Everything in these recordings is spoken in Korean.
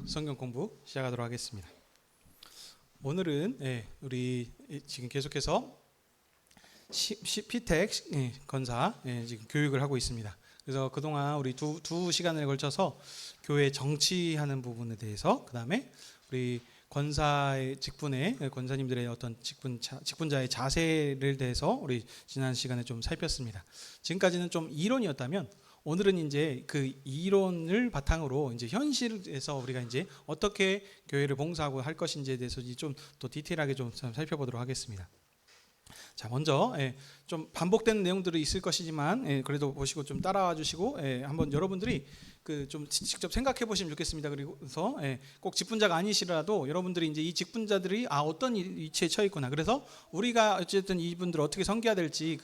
성경 공부 시작하도록 하겠습니다. 오늘은 우리 지금 계속해서 피텍 건사 지금 교육을 하고 있습니다. 그래서 그동안 우리 두 시간에 걸쳐서 교회 정치하는 부분에 대해서, 그 다음에 우리 권사의 직분의 권사님들의 어떤 직분자의 자세를 대해서 우리 지난 시간에 좀 살폈습니다. 지금까지는 좀 이론이었다면, 오늘은 이제 그 이론을 바탕으로 이제 현실에서 우리가 이제 어떻게 교회를 봉사하고 할 것인지에 대해서 좀 더 디테일하게 좀 살펴보도록 하겠습니다. 자, 먼저 좀 반복되는 내용들이 있을 것이지만 그래도 보시고 좀 따라와 주시고 한번 여러분들이 그 좀 직접 생각해 보시면 좋겠습니다. 그래서 꼭 직분자가 아니시라도 여러분들이 이제 이 직분자들이 어떤 위치에 처해 있구나, 그래서 우리가 어쨌든 이분들을 어떻게 섬겨야 될지,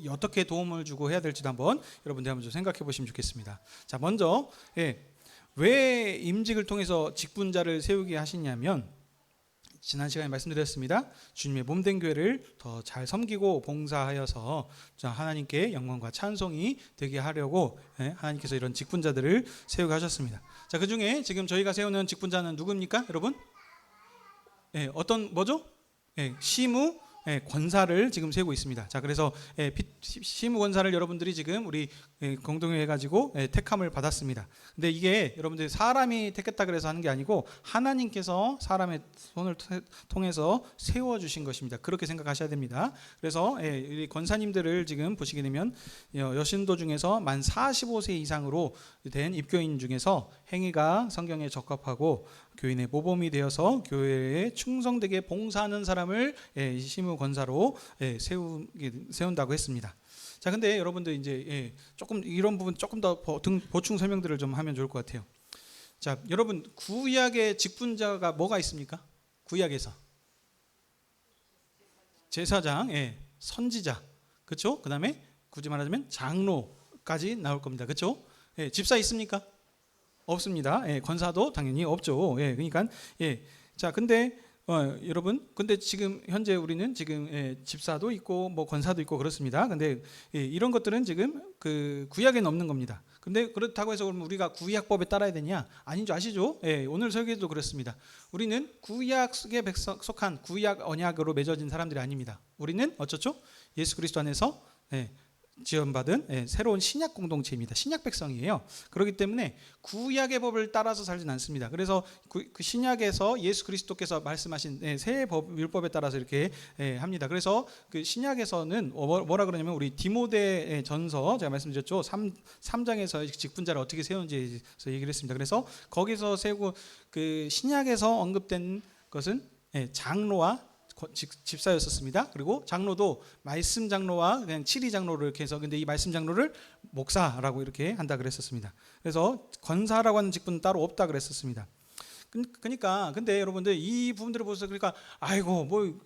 어떻게 도움을 주고 해야 될지도 한번 여러분들이 한번 좀 생각해 보시면 좋겠습니다. 자, 먼저 왜 임직을 통해서 직분자를 세우게 하시냐면, 지난 시간에 말씀드렸습니다. 주님의 몸된 교회를 더 잘 섬기고 봉사하여서 하나님께 영광과 찬송이 되게 하려고 하나님께서 이런 직분자들을 세우게 하셨습니다. 자, 그 중에 지금 저희가 세우는 직분자는 누굽니까, 여러분? 어떤 뭐죠? 시무 권사를 지금 세우고 있습니다. 자, 그래서 시무 권사를 여러분들이 지금 우리 공동회 해가지고 택함을 받았습니다. 근데 이게 여러분들이 사람이 택했다 그래서 하는 게 아니고 하나님께서 사람의 손을 통해서 세워주신 것입니다. 그렇게 생각하셔야 됩니다. 그래서 우리 권사님들을 지금 보시게 되면 여신도 중에서 만 45세 이상으로 된 입교인 중에서 행위가 성경에 적합하고 교인의 모범이 되어서 교회에 충성되게 봉사하는 사람을 시무 권사로 세운다고 했습니다. 자, 근데 여러분들 이제 조금 이런 부분 조금 더 보충 설명들을 좀 하면 좋을 것 같아요. 자, 여러분 구약의 직분자가 뭐가 있습니까? 구약에서 제사장, 선지자, 그렇죠? 그다음에 굳이 말하자면 장로까지 나올 겁니다. 그렇죠? 집사 있습니까? 없습니다. 권사도 당연히 없죠. 그러니까 자, 근데 여러분, 근데 지금 현재 우리는 지금 집사도 있고 뭐 권사도 있고 그렇습니다. 근데 이런 것들은 지금 그 구약에는 없는 겁니다. 근데 그렇다고 해서 그러면 우리가 구약법에 따라야 되냐? 아닌 줄 아시죠? 오늘 설교도 그렇습니다. 우리는 구약에 속한 구약 언약으로 맺어진 사람들이 아닙니다. 우리는 어쩌죠? 예수 그리스도 안에서 지원받은 새로운 신약 공동체입니다. 신약 백성이에요. 그렇기 때문에 구약의 법을 따라서 살진 않습니다. 그래서 그 신약에서 예수 그리스도께서 말씀하신 새 율법에 따라서 이렇게 합니다. 그래서 그 신약에서는 뭐라 그러냐면, 우리 디모데 전서 제가 말씀드렸죠. 3장에서 직분자를 어떻게 세우는지에서 얘기를 했습니다. 그래서 거기서 세우고, 그 신약에서 언급된 것은 장로와 집사였었습니다. 그리고 장로도 말씀 장로와 그냥 칠위 장로를 이렇게 해서, 근데 이 말씀 장로를 목사라고 이렇게 한다 그랬었습니다. 그래서 권사라고 하는 직분은 따로 없다 그랬었습니다. 그러니까 근데 여러분들 이 부분들을 보셔서, 그러니까 아이고 뭐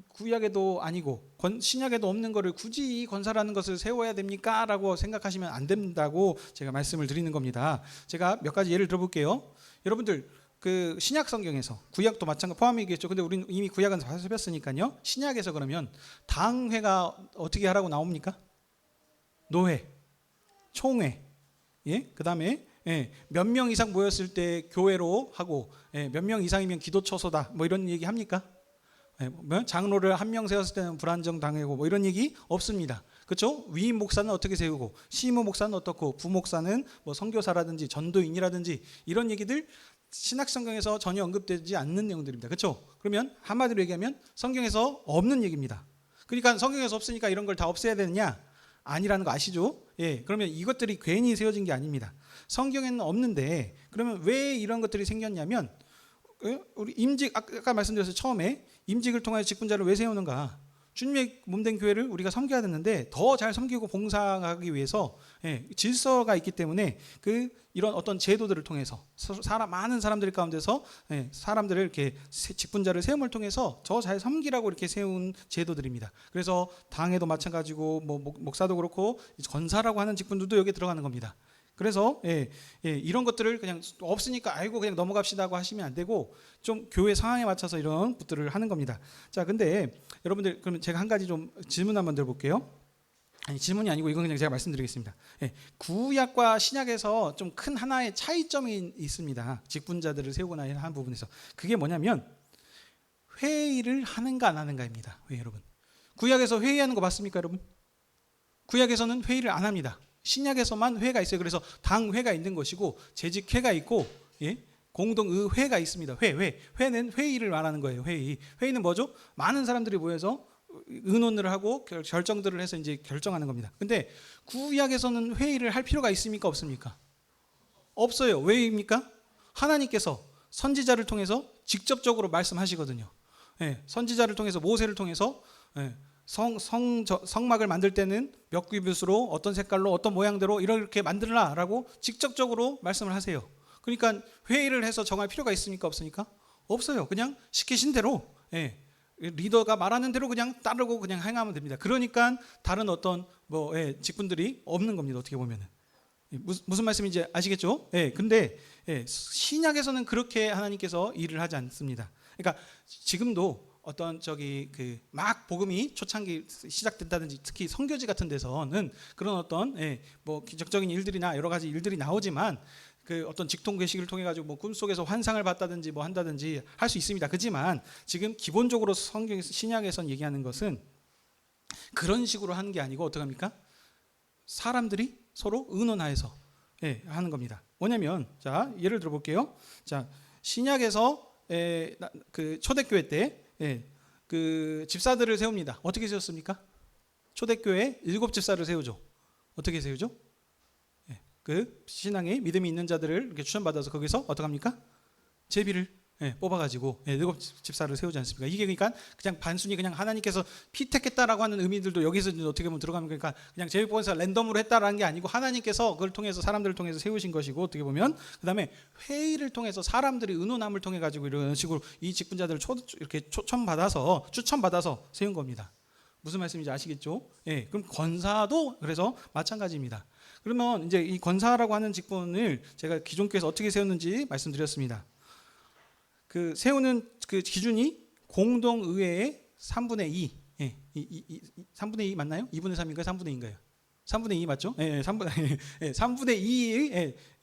구약에도 아니고 신약에도 없는 거를 굳이 이 권사라는 것을 세워야 됩니까? 라고 생각하시면 안 된다고 제가 말씀을 드리는 겁니다. 제가 몇 가지 예를 들어볼게요. 여러분들 그 신약 성경에서, 구약도 마찬가지 포함이겠죠. 근데 우리는 이미 구약은 다 살폈으니까요. 신약에서 그러면 당회가 어떻게 하라고 나옵니까? 노회, 총회, 그다음에 몇 명 이상 모였을 때 교회로 하고, 몇 명 이상이면 기도처소다, 뭐 이런 얘기 합니까? 장로를 한 명 세웠을 때는 불안정 당하고 뭐 이런 얘기 없습니다. 그렇죠? 위임 목사는 어떻게 세우고, 시무 목사는 어떻고, 부목사는 뭐 선교사라든지 전도인이라든지 이런 얘기들 신약 성경에서 전혀 언급되지 않는 내용들입니다. 그렇죠? 그러면 한마디로 얘기하면 성경에서 없는 얘기입니다. 그러니까 성경에서 없으니까 이런 걸 다 없애야 되느냐? 아니라는 거 아시죠? 그러면 이것들이 괜히 세워진 게 아닙니다. 성경에는 없는데 그러면 왜 이런 것들이 생겼냐면, 우리 임직, 아까 말씀드렸어요. 처음에 임직을 통하여 직분자를 왜 세우는가? 주님의 몸된 교회를 우리가 섬겨야 되는데 더 잘 섬기고 봉사하기 위해서 질서가 있기 때문에 이런 어떤 제도들을 통해서 많은 사람들 가운데서 사람들을 이렇게 직분자를 세움을 통해서 더 잘 섬기라고 이렇게 세운 제도들입니다. 그래서 당에도 마찬가지고 뭐 목사도 그렇고 권사라고 하는 직분들도 여기에 들어가는 겁니다. 그래서 이런 것들을 그냥 없으니까 아이고 그냥 넘어갑시다고 하시면 안 되고, 좀 교회 상황에 맞춰서 이런 것들을 하는 겁니다. 자, 근데 여러분들, 그러면 제가 한 가지 좀 질문 한번 드려볼게요. 아니, 질문이 아니고 이건 그냥 제가 말씀드리겠습니다. 예, 구약과 신약에서 좀 큰 하나의 차이점이 있습니다. 직분자들을 세우거나 한 부분에서. 그게 뭐냐면 회의를 하는가 안 하는가입니다. 여러분. 구약에서 회의하는 거 봤습니까, 여러분? 구약에서는 회의를 안 합니다. 신약에서만 회가 있어요. 그래서 당회가 있는 것이고 재직회가 있고, 예? 공동의회가 있습니다. 회는 회의를 말하는 거예요. 회의는 뭐죠? 많은 사람들이 모여서 의논을 하고 결정들을 해서 이제 결정하는 겁니다. 근데 구약에서는 회의를 할 필요가 있습니까, 없습니까? 없어요. 왜입니까? 하나님께서 선지자를 통해서 직접적으로 말씀하시거든요. 예, 선지자를 통해서 모세를 통해서 예, 성막을 만들 때는 몇 규빗으로 어떤 색깔로 어떤 모양대로 이렇게 만들라라고 직접적으로 말씀을 하세요. 그러니까 회의를 해서 정할 필요가 있습니까, 없습니까? 없어요. 그냥 시키신 대로, 예, 리더가 말하는 대로 그냥 따르고 그냥 행하면 됩니다. 그러니까 다른 어떤 직분들이 없는 겁니다. 어떻게 보면은. 무슨 말씀인지 아시겠죠? 예, 근데 신약에서는 그렇게 하나님께서 일을 하지 않습니다. 그러니까 지금도 어떤 막 복음이 초창기 시작됐다든지 특히 선교지 같은 데서는 그런 어떤 기적적인 일들이나 여러 가지 일들이 나오지만 그 어떤 직통 계시를 통해 가지고 꿈속에서 환상을 봤다든지 한다든지 할 수 있습니다. 그렇지만 지금 기본적으로 성경에서 신약에선 얘기하는 것은 그런 식으로 하는 게 아니고 어떻게 합니까? 사람들이 서로 의논하여서 하는 겁니다. 뭐냐면 자, 예를 들어 볼게요. 자, 신약에서 그 초대교회 때 그 집사들을 세웁니다. 어떻게 세웠습니까? 초대교회 7집사를 세우죠. 어떻게 세우죠? 그 신앙에 믿음이 있는 자들을 이렇게 추천받아서 거기서 어떻게 합니까? 제비를 뽑아가지고 7집사를 세우지 않습니까? 이게 그러니까 그냥 단순히 그냥 하나님께서 피택했다라고 하는 의미들도 여기서 어떻게 보면 들어가면 그러니까 그냥 제비 뽑아서 랜덤으로 했다라는 게 아니고 하나님께서 그걸 통해서 사람들을 통해서 세우신 것이고 어떻게 보면 그 다음에 회의를 통해서 사람들이 의논함을 통해 가지고 이런 식으로 이 직분자들을 이렇게 추천받아서 세운 겁니다. 무슨 말씀인지 아시겠죠? 예, 그럼 권사도 그래서 마찬가지입니다. 그러면 이제 이 권사라고 하는 직분을 제가 기존 교회에서 어떻게 세웠는지 말씀드렸습니다. 그 세우는 그 기준이 공동의회의 3분의 2. 3분의 2 맞나요? 2분의 3인가요? 3분의 2인가요? 3분의 2 맞죠? 3분의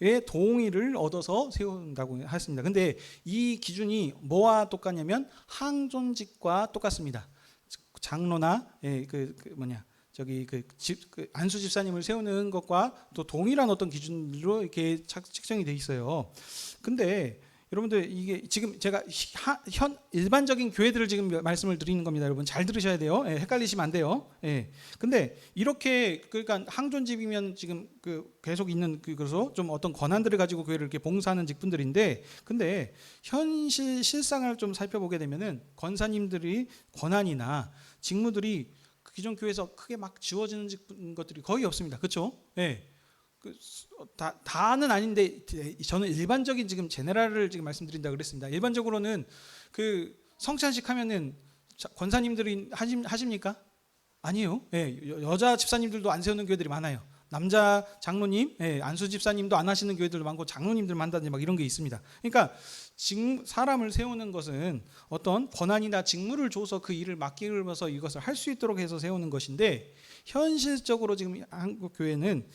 2의 동의를 얻어서 세운다고 했습니다. 근데 이 기준이 뭐와 똑같냐면 항존직과 똑같습니다. 장로나 안수 집사님을 세우는 것과 또 동일한 어떤 기준으로 이렇게 책정이 돼 있어요. 근데 여러분들 이게 지금 제가 일반적인 교회들을 지금 말씀을 드리는 겁니다. 여러분 잘 들으셔야 돼요. 헷갈리시면 안 돼요. 근데 이렇게 그러니까 항존집이면 지금 계속 있는 그래서 좀 어떤 권한들을 가지고 교회를 이렇게 봉사하는 직분들인데, 근데 현실 실상을 좀 살펴보게 되면은 권사님들이 권한이나 직무들이 기존 교회에서 크게 막 지워지는 것들이 거의 없습니다. 그렇죠? 다는 아닌데 저는 일반적인 지금 제네랄을 지금 말씀드린다 그랬습니다. 일반적으로는 그 성찬식 하면은 권사님들이 하십니까? 아니에요. 여자 집사님들도 안 세우는 교회들이 많아요. 남자 장로님, 안수 집사님도 안 하시는 교회들도 많고 장로님들만 한다든지 막 이런 게 있습니다. 그러니까 사람을 세우는 것은 어떤 권한이나 직무를 줘서 그 일을 맡기면서 이것을 할 수 있도록 해서 세우는 것인데, 현실적으로 지금 한국 교회는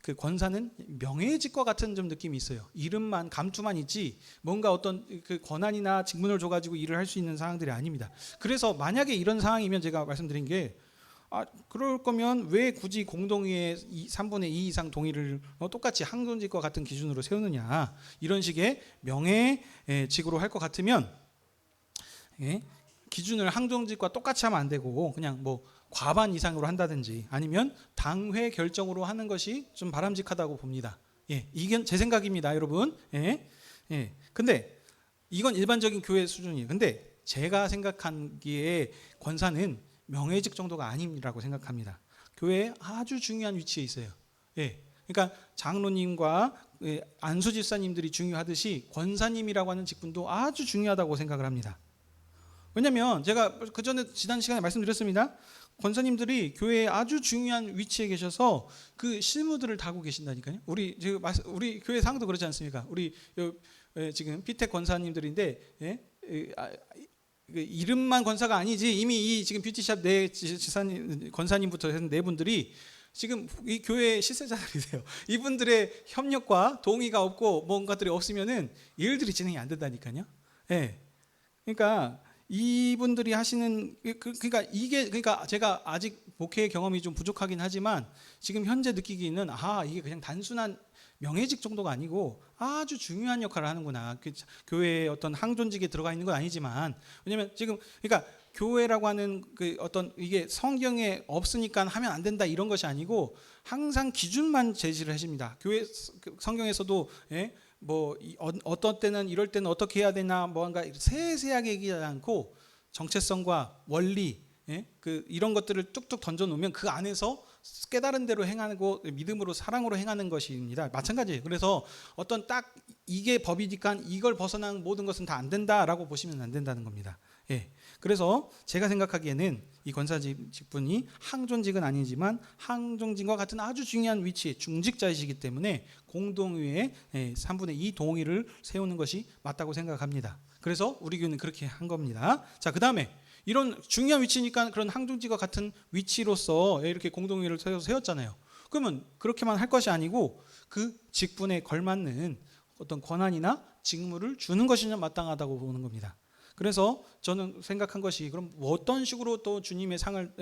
그 권사는 명예직과 같은 좀 느낌이 있어요. 이름만 감투만 있지 뭔가 어떤 그 권한이나 직분을 줘가지고 일을 할 수 있는 상황들이 아닙니다. 그래서 만약에 이런 상황이면 제가 말씀드린 게 그럴 거면 왜 굳이 공동의회 3분의 2 이상 동의를 똑같이 항존직과 같은 기준으로 세우느냐, 이런 식의 명예직으로 할 것 같으면 기준을 항존직과 똑같이 하면 안 되고 그냥 과반 이상으로 한다든지 아니면 당회 결정으로 하는 것이 좀 바람직하다고 봅니다. 이게 제 생각입니다, 여러분. 근데 이건 일반적인 교회 수준이에요. 근데 제가 생각하기에 권사는 명예직 정도가 아니라고 생각합니다. 교회에 아주 중요한 위치에 있어요. 그러니까 장로님과 안수 집사님들이 중요하듯이 권사님이라고 하는 직분도 아주 중요하다고 생각을 합니다. 왜냐하면 제가 그 전에 지난 시간에 말씀드렸습니다. 권사님들이 교회에 아주 중요한 위치에 계셔서 그 실무들을 다하고 계신다니까요. 우리 교회 상도 그렇지 않습니까? 우리 지금 피택 권사님들인데 이름만 권사가 아니지 이미 이 지금 뷰티샵 네 지사님 권사님부터 해서 네 분들이 지금 이 교회 실세자들이세요. 이분들의 협력과 동의가 없고 뭔가들이 없으면은 일들이 진행이 안 된다니까요. 예. 그러니까 이분들이 하시는 그러니까 이게 그러니까 제가 아직 목회 경험이 좀 부족하긴 하지만 지금 현재 느끼기는 이게 그냥 단순한 명예직 정도가 아니고 아주 중요한 역할을 하는구나. 교회의 어떤 항존직에 들어가 있는 건 아니지만 왜냐면 지금 그러니까 교회라고 하는 그 어떤 이게 성경에 없으니까 하면 안 된다 이런 것이 아니고 항상 기준만 제시를 해줍니다. 교회 성경에서도 뭐 어떤 때는 이럴 때는 어떻게 해야 되나 뭔가 세세하게 얘기하지 않고 정체성과 원리 이런 것들을 뚝뚝 던져 놓으면 그 안에서 깨달은 대로 행하고 믿음으로 사랑으로 행하는 것입니다. 마찬가지예요. 그래서 어떤 딱 이게 법이니까 이걸 벗어난 모든 것은 다 안 된다라고 보시면 안 된다는 겁니다. 그래서 제가 생각하기에는 이 권사 직분이 항존직은 아니지만 항존직과 같은 아주 중요한 위치의 중직자이시기 때문에 공동회에 3분의 2 동의를 세우는 것이 맞다고 생각합니다. 그래서 우리 교회는 그렇게 한 겁니다. 자, 그다음에 이런 중요한 위치니까 그런 항존직과 같은 위치로서 이렇게 공동회를 세웠잖아요. 그러면 그렇게만 할 것이 아니고 그 직분에 걸맞는 어떤 권한이나 직무를 주는 것이 마땅하다고 보는 겁니다. 그래서 저는 생각한 것이 그럼 어떤 식으로 또 주님의 상을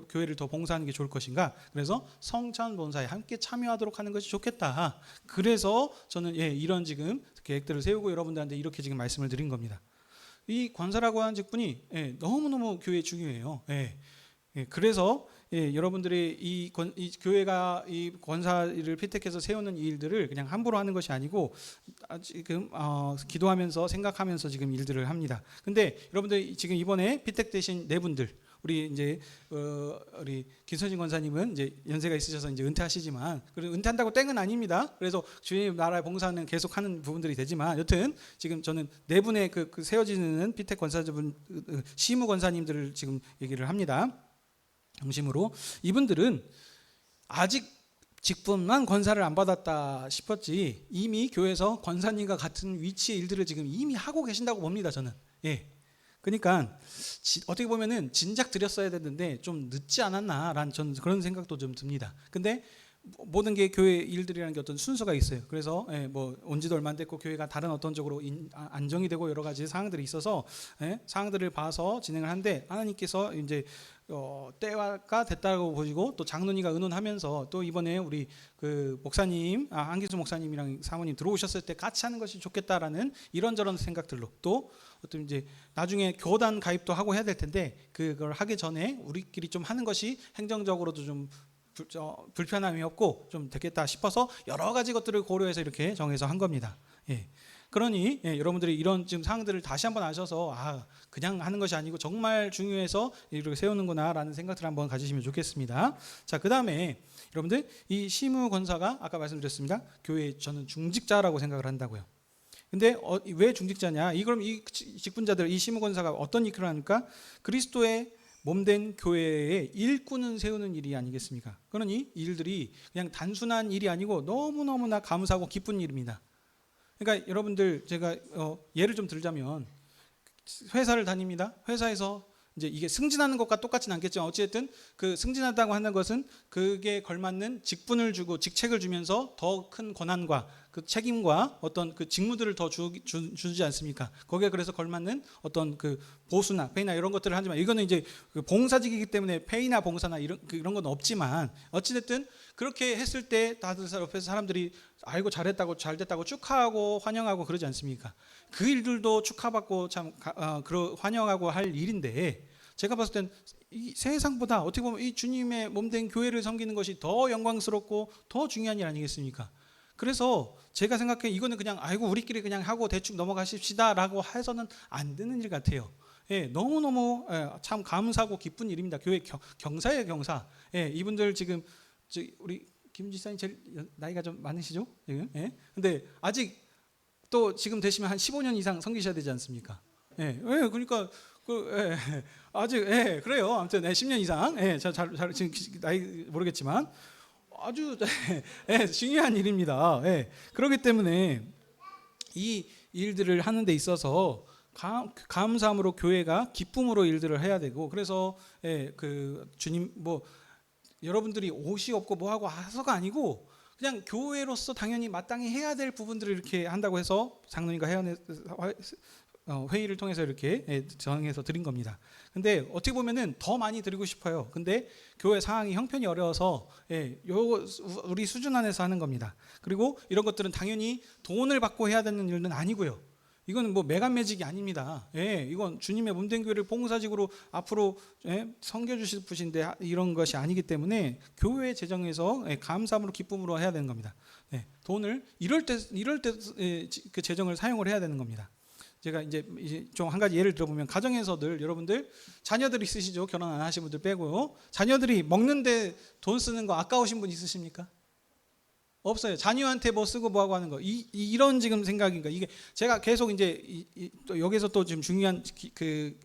교회를 더 봉사하는 게 좋을 것인가? 그래서 성찬 본사에 함께 참여하도록 하는 것이 좋겠다. 그래서 저는 이런 지금 계획들을 세우고 여러분들한테 이렇게 지금 말씀을 드린 겁니다. 이 권사라고 하는 직분이 너무너무 교회에 중요해요. 그래서 여러분들이 이 교회가 이 권사를 피택해서 세우는 이 일들을 그냥 함부로 하는 것이 아니고 지금 기도하면서 생각하면서 지금 일들을 합니다. 근데 여러분들 지금 이번에 피택되신 네 분들 우리 이제 우리 김선진 권사님은 이제 연세가 있으셔서 이제 은퇴하시지만 그리고 은퇴한다고 땡은 아닙니다. 그래서 주님 나라의 봉사는 계속하는 부분들이 되지만 여튼 지금 저는 네 분의 그 세워지는 피택 권사분 시무 권사님들을 지금 얘기를 합니다. 중심으로 이분들은 아직 직분만 권사를 안 받았다 싶었지 이미 교회에서 권사님과 같은 위치의 일들을 지금 이미 하고 계신다고 봅니다. 저는 그러니까 어떻게 보면은 진작 드렸어야 됐는데 좀 늦지 않았나라는 저는 그런 생각도 좀 듭니다. 근데 모든 게 교회 일들이라는 게 어떤 순서가 있어요. 그래서 뭐 온지도 얼마 안 됐고 교회가 다른 어떤 쪽으로 안정이 되고 여러 가지 사항들이 있어서 사항들을 봐서 진행을 하는데 하나님께서 이제 때가 됐다고 보시고 또 장로님과 의논하면서 또 이번에 우리 그 목사님 한기수 목사님이랑 사모님 들어오셨을 때 같이 하는 것이 좋겠다라는 이런저런 생각들로 또 어떤 이제 나중에 교단 가입도 하고 해야 될 텐데 그걸 하기 전에 우리끼리 좀 하는 것이 행정적으로도 좀 불편함이 없고 좀 되겠다 싶어서 여러 가지 것들을 고려해서 이렇게 정해서 한 겁니다. 그러니 여러분들이 이런 지금 사항들을 다시 한번 아셔서 그냥 하는 것이 아니고 정말 중요해서 이렇게 세우는구나라는 생각들을 한번 가지시면 좋겠습니다. 자, 그다음에 여러분들 이 시무 권사가 아까 말씀드렸습니다. 교회 저는 중직자라고 생각을 한다고요. 근데 왜 중직자냐? 그럼 이 직분자들 이 시무 권사가 어떤 일을 하니까 그리스도의 몸된 교회의 일꾼은 세우는 일이 아니겠습니까? 그러니 이 일들이 그냥 단순한 일이 아니고 너무너무나 감사하고 기쁜 일입니다. 그러니까 여러분들 제가 예를 좀 들자면 회사를 다닙니다. 회사에서 이제 이게 승진하는 것과 똑같지는 않겠지만 어찌됐든 그 승진한다고 하는 것은 그게 걸맞는 직분을 주고 직책을 주면서 더 큰 권한과 그 책임과 어떤 그 직무들을 더 주지 않습니까? 거기에 그래서 걸맞는 어떤 그 보수나 페이나 이런 것들을 하지만 이거는 이제 그 봉사직이기 때문에 페이나 봉사나 이런 건 없지만 어찌됐든 그렇게 했을 때 다들 옆에서 사람들이 아이고 잘했다고 잘됐다고 축하하고 환영하고 그러지 않습니까? 그 일들도 축하받고 참 환영하고 할 일인데 제가 봤을 땐 이 세상보다 어떻게 보면 이 주님의 몸된 교회를 섬기는 것이 더 영광스럽고 더 중요한 일 아니겠습니까? 그래서 제가 생각해 이거는 그냥 아이고 우리끼리 그냥 하고 대충 넘어가십시다라고 해서는 안 되는 일 같아요. 너무너무 참 감사하고 기쁜 일입니다. 교회 경사예요, 경사. 이분들 지금 우리 김 지사님 제일 나이가 좀 많으시죠? 근데 아직 또 지금 되시면 한 15년 이상 섬기셔야 되지 않습니까? 그러니까 아직 그래요. 아무튼 10년 이상. 잘 지금 나이 모르겠지만 아주 중요한 일입니다. 그렇기 때문에 이 일들을 하는 데 있어서 감사함으로 교회가 기쁨으로 일들을 해야 되고, 그래서 그 주님 뭐 여러분들이 옷이 없고 뭐하고 해서가 아니고 그냥 교회로서 당연히 마땅히 해야 될 부분들을 이렇게 한다고 해서 장로님과 회의를 통해서 이렇게 정해서 드린 겁니다. 근데 어떻게 보면은 더 많이 드리고 싶어요. 근데 교회 상황이 형편이 어려워서 우리 수준 안에서 하는 겁니다. 그리고 이런 것들은 당연히 돈을 받고 해야 되는 일은 아니고요. 이거는 뭐 매간매직이 아닙니다. 이건 주님의 몸된 교회를 봉사직으로 앞으로 섬겨주실 분인데 이런 것이 아니기 때문에 교회 재정에서 감사함으로 기쁨으로 해야 되는 겁니다. 돈을 이럴 때 그 재정을 사용을 해야 되는 겁니다. 제가 이제 좀 한 가지 예를 들어보면, 가정에서들 여러분들 자녀들 있으시죠? 결혼 안 하신 분들 빼고요. 자녀들이 먹는데 돈 쓰는 거 아까우신 분 있으십니까? 없어요. 자녀한테 뭐 쓰고 뭐 하고 하는 거, 이런 지금 생각인가? 이게 제가 계속 이제 또 여기서 또 지금 중요한 그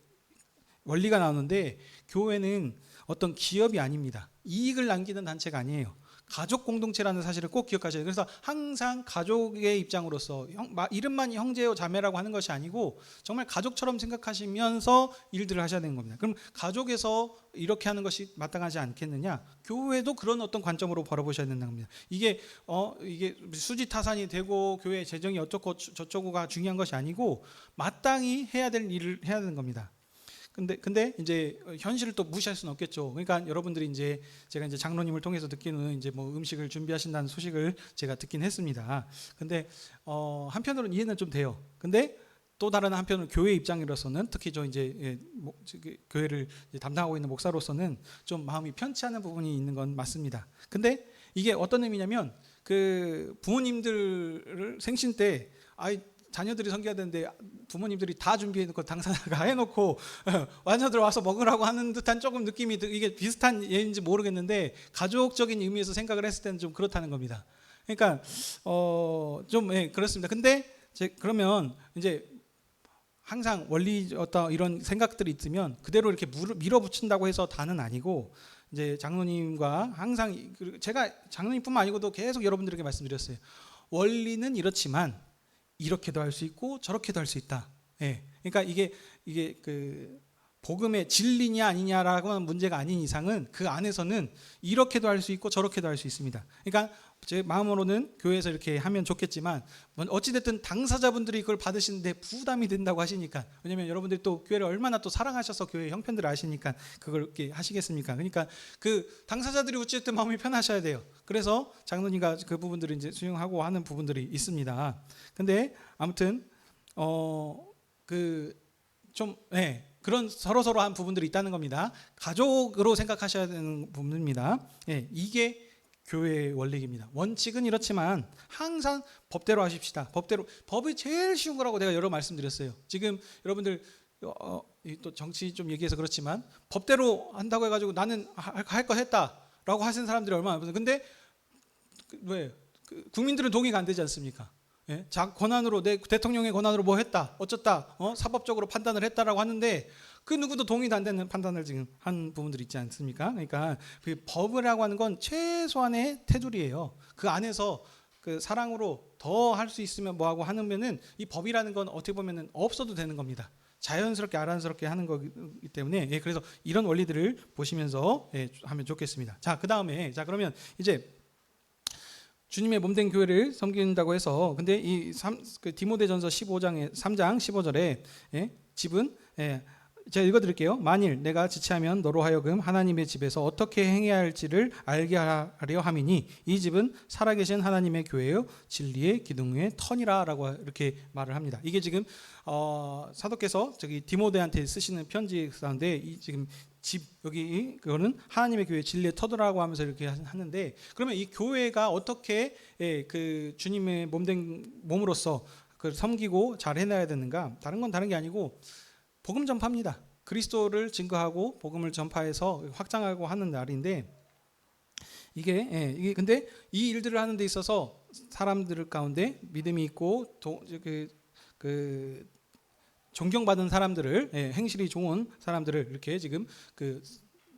원리가 나오는데, 교회는 어떤 기업이 아닙니다. 이익을 남기는 단체가 아니에요. 가족 공동체라는 사실을 꼭 기억하셔야 돼요. 그래서 항상 가족의 입장으로서 이름만 형제요 자매라고 하는 것이 아니고 정말 가족처럼 생각하시면서 일들을 하셔야 되는 겁니다. 그럼 가족에서 이렇게 하는 것이 마땅하지 않겠느냐? 교회도 그런 어떤 관점으로 바라보셔야 된다는 겁니다. 이게 수지타산이 되고 교회 재정이 어쩌고 저쩌고가 중요한 것이 아니고 마땅히 해야 될 일을 해야 되는 겁니다. 근데 이제 현실을 또 무시할 수는 없겠죠. 그러니까 여러분들이 이제 제가 이제 장로님을 통해서 듣기는 이제 뭐 음식을 준비하신다는 소식을 제가 듣긴 했습니다. 근데 한편으로는 이해는 좀 돼요. 근데 또 다른 한편으로 교회 입장으로서는, 특히 저 이제 교회를 이제 담당하고 있는 목사로서는 좀 마음이 편치 않은 부분이 있는 건 맞습니다. 근데 이게 어떤 의미냐면, 그 부모님들을 생신 때 자녀들이 섬겨야 되는데 부모님들이 다 준비해놓고 당사자가 해놓고 자녀들 와서 먹으라고 하는 듯한 조금 느낌이, 이게 비슷한 예인지 모르겠는데 가족적인 의미에서 생각을 했을 때는 좀 그렇다는 겁니다. 그러니까 좀 그렇습니다. 근데 그러면 이제 항상 원리 어떤 이런 생각들이 있으면 그대로 이렇게 밀어붙인다고 해서 다는 아니고, 이제 장로님과 항상 제가 장로님뿐만 아니고도 계속 여러분들에게 말씀드렸어요. 원리는 이렇지만 이렇게도 할 수 있고 저렇게도 할 수 있다. 그러니까 이게 그 복음의 진리냐 아니냐라고 하는 문제가 아닌 이상은 그 안에서는 이렇게도 할 수 있고 저렇게도 할 수 있습니다. 그러니까 제 마음으로는 교회에서 이렇게 하면 좋겠지만, 어찌됐든 당사자분들이 그걸 받으시는데 부담이 된다고 하시니까, 왜냐하면 여러분들이 또 교회를 얼마나 또 사랑하셔서 교회 형편들을 아시니까 그걸 이렇게 하시겠습니까? 그러니까 그 당사자들이 어찌됐든 마음이 편하셔야 돼요. 그래서 장로님과 그 부분들을 이제 수용하고 하는 부분들이 있습니다. 근데 아무튼 그런 서로 한 부분들이 있다는 겁니다. 가족으로 생각하셔야 되는 부분입니다. 이게 교회의 원칙입니다. 원칙은 이렇지만 항상 법대로 하십시다. 법이 제일 쉬운 거라고 내가 여러 말씀드렸어요. 지금 여러분들 또 정치 좀 얘기해서 그렇지만 법대로 한다고 해가지고 나는 할 거 했다라고 하시는 사람들이 얼마나 많아요. 근데 왜 국민들은 동의가 안 되지 않습니까? 권한으로, 내 대통령의 권한으로 뭐 했다, 어쩌다, 사법적으로 판단을 했다라고 하는데 그 누구도 동의도 안 되는 판단을 지금 한 부분들이 있지 않습니까? 그러니까 그 법이라고 하는 건 최소한의 테두리예요. 그 안에서 그 사랑으로 더 할 수 있으면 뭐하고 하면은 이 법이라는 건 어떻게 보면은 없어도 되는 겁니다. 자연스럽게 아란스럽게 하는 거기 때문에 그래서 이런 원리들을 보시면서 하면 좋겠습니다. 자, 그 다음에 그러면 이제 주님의 몸된 교회를 섬긴다고 해서, 근데 디모데전서 15장의 3장 15절에 집은 제가 읽어드릴게요. 만일 내가 지체하면 너로 하여금 하나님의 집에서 어떻게 행해야 할지를 알게 하려 함이니 이 집은 살아계신 하나님의 교회요 진리의 기둥의 터니라라고 이렇게 말을 합니다. 이게 지금 사도께서 저기 디모데한테 쓰시는 편지 가운데 지금 여기 그거는 하나님의 교회 진리의 터더라고 하면서 이렇게 하는데, 그러면 이 교회가 어떻게 그 주님의 몸된 몸으로서 그 섬기고 잘 해놔야 되는가? 다른 게 아니고 복음 전파입니다. 그리스도를 증거하고 복음을 전파해서 확장하고 하는 날인데, 이게 근데 이 일들을 하는 데 있어서 사람들 가운데 믿음이 있고 존경받은 사람들을, 행실이 좋은 사람들을 이렇게 지금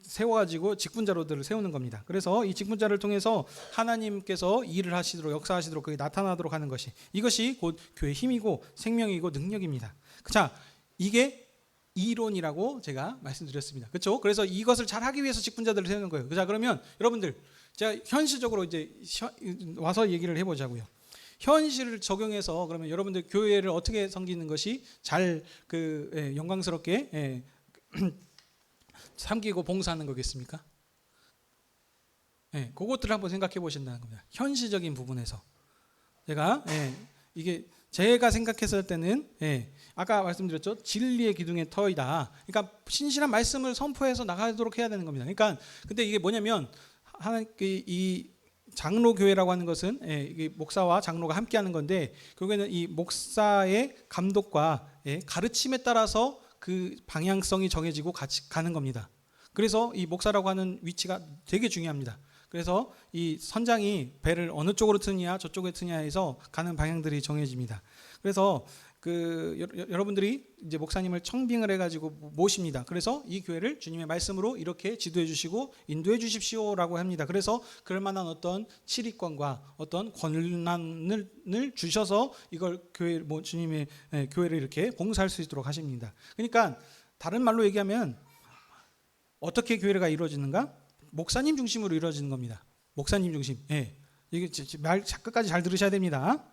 세워가지고 직분자로들을 세우는 겁니다. 그래서 이 직분자를 통해서 하나님께서 일을 하시도록, 역사하시도록 그게 나타나도록 하는 이것이 곧 교회의 힘이고 생명이고 능력입니다. 자, 이게 이론이라고 제가 말씀드렸습니다. 그렇죠? 그래서 이것을 잘 하기 위해서 직분자들을 세우는 거예요. 자, 그러면 여러분들 제가 현실적으로 이제 와서 얘기를 해보자고요. 현실을 적용해서 그러면 여러분들 교회를 어떻게 섬기는 것이 잘 영광스럽게 섬기고 봉사하는 거겠습니까? 그것들을 한번 생각해 보신다는 겁니다. 현실적인 부분에서 제가 이게 제가 생각했을 때는 아까 말씀드렸죠. 진리의 기둥의 터이다. 그러니까 신실한 말씀을 선포해서 나가도록 해야 되는 겁니다. 그러니까 근데 이게 뭐냐면 이 장로 교회라고 하는 것은 이게 목사와 장로가 함께하는 건데 결국에는 이 목사의 감독과 가르침에 따라서 그 방향성이 정해지고 같이 가는 겁니다. 그래서 이 목사라고 하는 위치가 되게 중요합니다. 그래서 이 선장이 배를 어느 쪽으로 트느냐 저쪽에 트느냐에서 가는 방향들이 정해집니다. 그래서 여러분들이 이제 목사님을 청빙을 해가지고 모십니다. 그래서 이 교회를 주님의 말씀으로 이렇게 지도해 주시고 인도해 주십시오라고 합니다. 그래서 그럴 만한 어떤 치리권과 어떤 권한을 주셔서 이걸 교회 주님의 교회를 이렇게 봉사할 수 있도록 하십니다. 그러니까 다른 말로 얘기하면 어떻게 교회가 이루어지는가? 목사님 중심으로 이루어지는 겁니다. 목사님 중심. 이게 말 끝까지 잘 들으셔야 됩니다.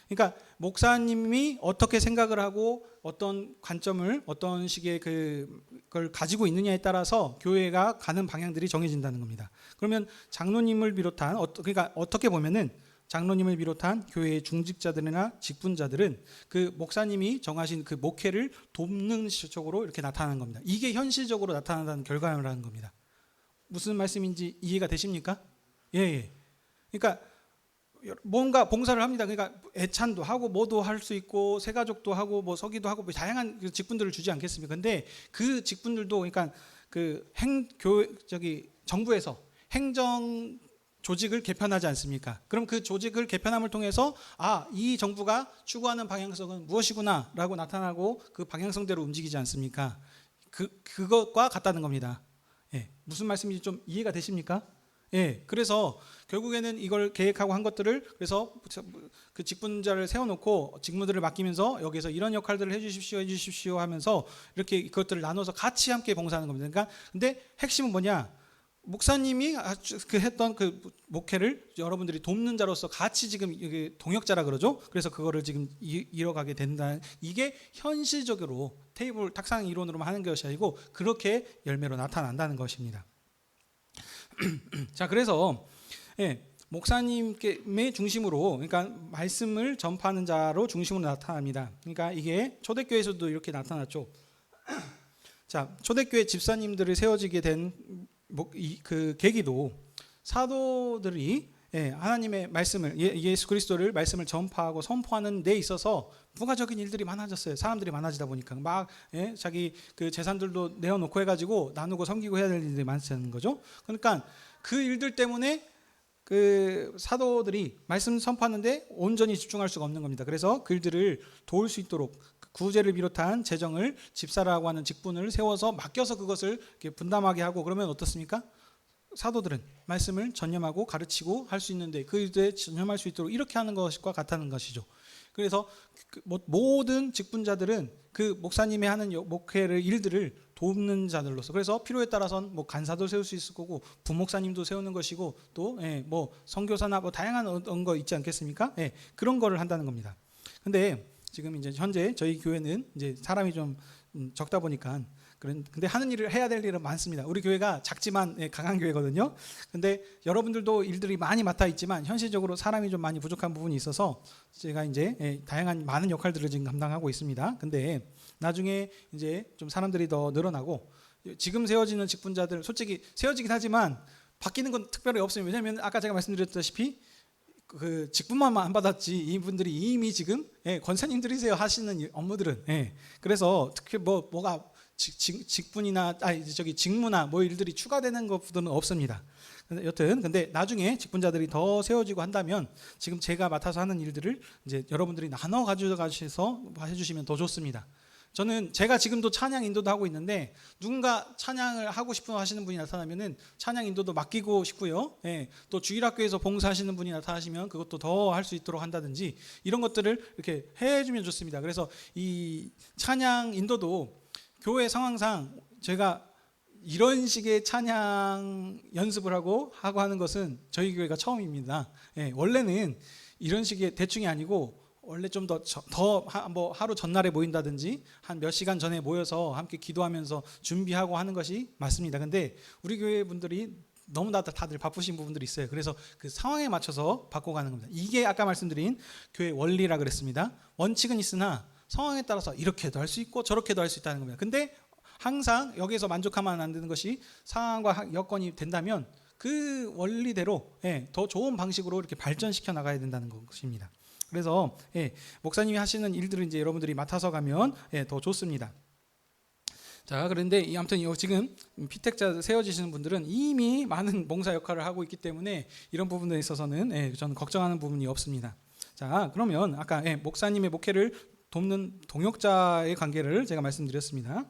그러니까 목사님이 어떻게 생각을 하고 어떤 관점을 어떤 식의 그걸 가지고 있느냐에 따라서 교회가 가는 방향들이 정해진다는 겁니다. 그러면 장로님을 비롯한 그러니까 어떻게 보면은 장로님을 비롯한 교회의 중직자들이나 직분자들은 그 목사님이 정하신 그 목회를 돕는 쪽으로 이렇게 나타나는 겁니다. 이게 현실적으로 나타난다는 결과라는 겁니다. 무슨 말씀인지 이해가 되십니까? 예. 그러니까 뭔가 봉사를 합니다. 그러니까 애찬도 하고 뭐도 할 수 있고 새가족도 하고 뭐 서기도 하고 뭐 다양한 직분들을 주지 않겠습니까? 근데 그 직분들도 그러니까 정부에서 행정 조직을 개편하지 않습니까? 그럼 그 조직을 개편함을 통해서 이 정부가 추구하는 방향성은 무엇이구나라고 나타나고 그 방향성대로 움직이지 않습니까? 그것과 같다는 겁니다. 무슨 말씀인지 좀 이해가 되십니까? 그래서 결국에는 이걸 계획하고 한 것들을 그래서 그 직분자를 세워놓고 직무들을 맡기면서 여기서 이런 역할들을 해주십시오 하면서 이렇게 그것들을 나눠서 같이 함께 봉사하는 겁니다. 그러니까 근데 핵심은 뭐냐? 목사님이 했던 그 목회를 여러분들이 돕는 자로서 같이 지금 동역자라 그러죠. 그래서 그거를 지금 이뤄가게 된다. 이게 현실적으로 테이블 탁상 이론으로만 하는 것이 아니고 그렇게 열매로 나타난다는 것입니다. 자, 그래서 목사님의 중심으로 그러니까 말씀을 전파하는 자로 중심으로 나타납니다. 그러니까 이게 초대교회에서도 이렇게 나타났죠. 자, 초대교회 집사님들이 세워지게 된 그 계기도 사도들이 하나님의 말씀을 예수 그리스도를 말씀을 전파하고 선포하는 데 있어서 부가적인 일들이 많아졌어요. 사람들이 많아지다 보니까 막 자기 그 재산들도 내어놓고 해가지고 나누고 섬기고 해야 될 일들이 많다는 거죠. 그러니까 그 일들 때문에 그 사도들이 말씀 선포하는데 온전히 집중할 수가 없는 겁니다. 그래서 그 일들을 도울 수 있도록 구제를 비롯한 재정을 집사라고 하는 직분을 세워서 맡겨서 그것을 이렇게 분담하게 하고 그러면 어떻습니까? 사도들은 말씀을 전념하고 가르치고 할 수 있는데 그 일에 전념할 수 있도록 이렇게 하는 것과 같다는 것이죠. 그래서 모든 직분자들은 그 목사님이 하는 목회를 일들을 돕는 자들로서 그래서 필요에 따라서는 뭐 간사도 세울 수 있을 거고 부목사님도 세우는 것이고 또 뭐 선교사나 뭐 다양한 거 있지 않겠습니까? 그런 거를 한다는 겁니다. 근데 지금 이제 현재 저희 교회는 이제 사람이 좀 적다 보니까 근데 하는 일을 해야 될 일은 많습니다. 우리 교회가 작지만 강한 교회거든요. 근데 여러분들도 일들이 많이 맡아 있지만 현실적으로 사람이 좀 많이 부족한 부분이 있어서 제가 이제 다양한 많은 역할들을 지금 감당하고 있습니다. 근데 나중에 이제 좀 사람들이 더 늘어나고 지금 세워지는 직분자들 솔직히 세워지긴 하지만 바뀌는 건 특별히 없어요. 왜냐하면 아까 제가 말씀드렸다시피 그 직분만 안 받았지 이분들이 이미 지금 권사님들이세요 하시는 업무들은 그래서 특히 뭐가 직분이나 직무나 뭐 일들이 추가되는 것들은 없습니다. 여튼 근데 나중에 직분자들이 더 세워지고 한다면 지금 제가 맡아서 하는 일들을 이제 여러분들이 나눠 가져가셔서 해주시면 더 좋습니다. 저는 제가 지금도 찬양 인도도 하고 있는데 누군가 찬양을 하고 싶어 하시는 분이 나타나면은 찬양 인도도 맡기고 싶고요. 예, 또 주일학교에서 봉사하시는 분이 나타나시면 그것도 더 할 수 있도록 한다든지 이런 것들을 이렇게 해주면 좋습니다. 그래서 이 찬양 인도도 교회 상황상 제가 이런 식의 찬양 연습을 하고 하는 것은 저희 교회가 처음입니다. 예, 원래는 이런 식의 대충이 아니고 원래 좀 뭐 하루 전날에 모인다든지 한 몇 시간 전에 모여서 함께 기도하면서 준비하고 하는 것이 맞습니다. 근데 우리 교회 분들이 너무나 다들 바쁘신 부분들이 있어요. 그래서 그 상황에 맞춰서 바꿔가는 겁니다. 이게 아까 말씀드린 교회 원리라 그랬습니다. 원칙은 있으나 상황에 따라서 이렇게도 할 수 있고 저렇게도 할 수 있다는 겁니다. 근데 항상 여기에서 만족하면 안 되는 것이 상황과 여건이 된다면 그 원리대로 더 좋은 방식으로 이렇게 발전시켜 나가야 된다는 것입니다. 그래서 목사님이 하시는 일들을 이제 여러분들이 맡아서 가면 더 좋습니다. 자, 그런데 아무튼 지금 피택자 세워지시는 분들은 이미 많은 봉사 역할을 하고 있기 때문에 이런 부분에 있어서는 저는 걱정하는 부분이 없습니다. 자, 그러면 아까 목사님의 목회를 돕는 동역자의 관계를 제가 말씀드렸습니다.